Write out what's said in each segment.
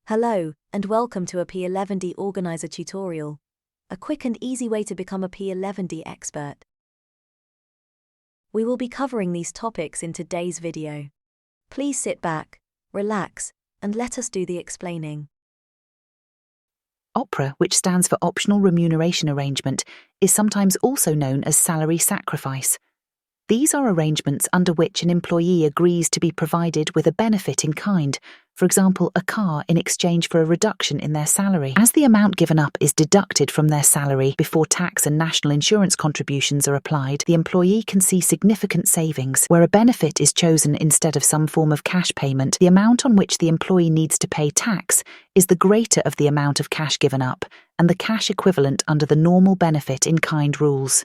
Hello, and welcome to a P11D Organiser tutorial, a quick and easy way to become a P11D expert. We will be covering these topics in today's video. Please sit back, relax, and let us do the explaining. OpRA, which stands for Optional Remuneration Arrangement, is sometimes also known as salary sacrifice. These are arrangements under which an employee agrees to be provided with a benefit in kind, for example, a car in exchange for a reduction in their salary. As the amount given up is deducted from their salary before tax and national insurance contributions are applied, the employee can see significant savings. Where a benefit is chosen instead of some form of cash payment, the amount on which the employee needs to pay tax is the greater of the amount of cash given up and the cash equivalent under the normal benefit in kind rules.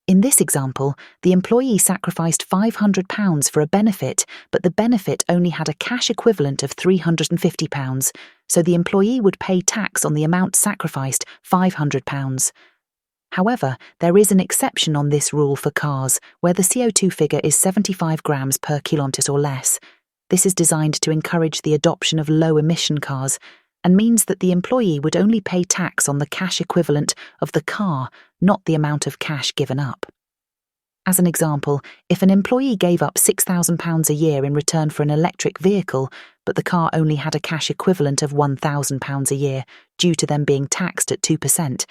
In this example, the employee sacrificed £500 for a benefit, but the benefit only had a cash equivalent of £350, so the employee would pay tax on the amount sacrificed, £500. However, there is an exception on this rule for cars, where the CO2 figure is 75 grams per kilometre or less. This is designed to encourage the adoption of low-emission cars, and means that the employee would only pay tax on the cash equivalent of the car, not the amount of cash given up. As an example, if an employee gave up £6,000 a year in return for an electric vehicle, but the car only had a cash equivalent of £1,000 a year due to them being taxed at 2%,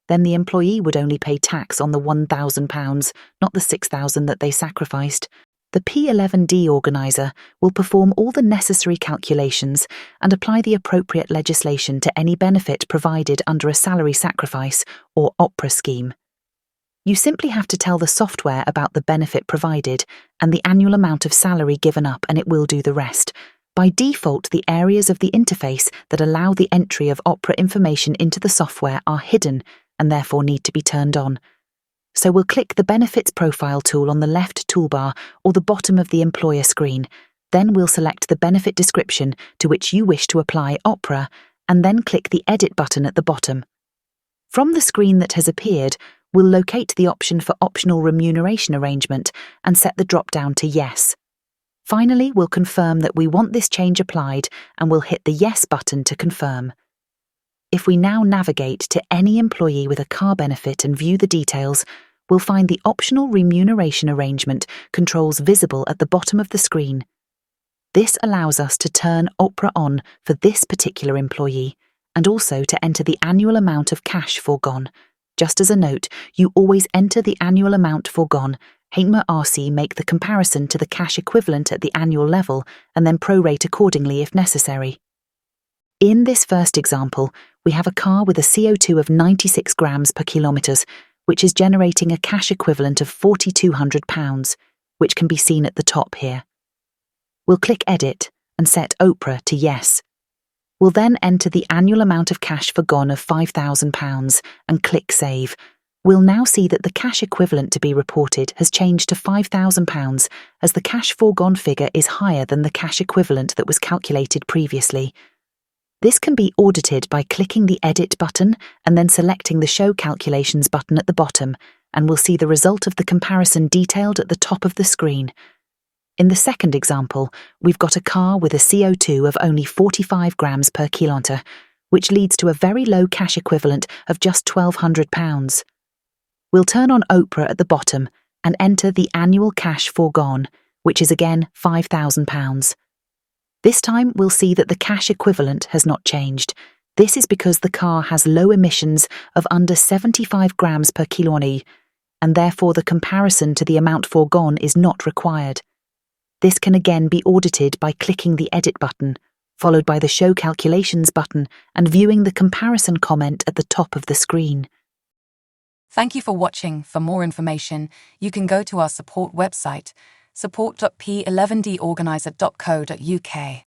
then the employee would only pay tax on the £1,000, not the £6,000 that they sacrificed. The P11D Organiser will perform all the necessary calculations and apply the appropriate legislation to any benefit provided under a salary sacrifice or OpRA scheme. You simply have to tell the software about the benefit provided and the annual amount of salary given up, and it will do the rest. By default, the areas of the interface that allow the entry of OpRA information into the software are hidden and therefore need to be turned on. So we'll click the Benefits Profile tool on the left toolbar or the bottom of the employer screen. Then we'll select the benefit description to which you wish to apply OpRA, and then click the Edit button at the bottom. From the screen that has appeared, we'll locate the option for Optional Remuneration Arrangement and set the drop-down to Yes. Finally, we'll confirm that we want this change applied, and we'll hit the Yes button to confirm. If we now navigate to any employee with a car benefit and view the details, we'll find the Optional Remuneration Arrangement controls visible at the bottom of the screen. This allows us to turn OpRA on for this particular employee and also to enter the annual amount of cash foregone. Just as a note, you always enter the annual amount foregone. OpRA make the comparison to the cash equivalent at the annual level and then prorate accordingly if necessary. In this first example, we have a car with a CO2 of 96 grams per kilometre, which is generating a cash equivalent of £4,200, which can be seen at the top here. We'll click Edit and set OpRA to Yes. We'll then enter the annual amount of cash foregone of £5,000 and click Save. We'll now see that the cash equivalent to be reported has changed to £5,000 as the cash foregone figure is higher than the cash equivalent that was calculated previously. This can be audited by clicking the Edit button and then selecting the Show Calculations button at the bottom, and we'll see the result of the comparison detailed at the top of the screen. In the second example, we've got a car with a CO2 of only 45 grams per kilometre, which leads to a very low cash equivalent of just £1,200. We'll turn on OpRA at the bottom and enter the annual cash foregone, which is again £5,000. This time we'll see that the cash equivalent has not changed. This is because the car has low emissions of under 75 grams per kilometre, and therefore the comparison to the amount foregone is not required. This can again be audited by clicking the Edit button, followed by the Show Calculations button and viewing the comparison comment at the top of the screen. Thank you for watching. For more information, you can go to our support website, support.p11dorganiser.co.uk.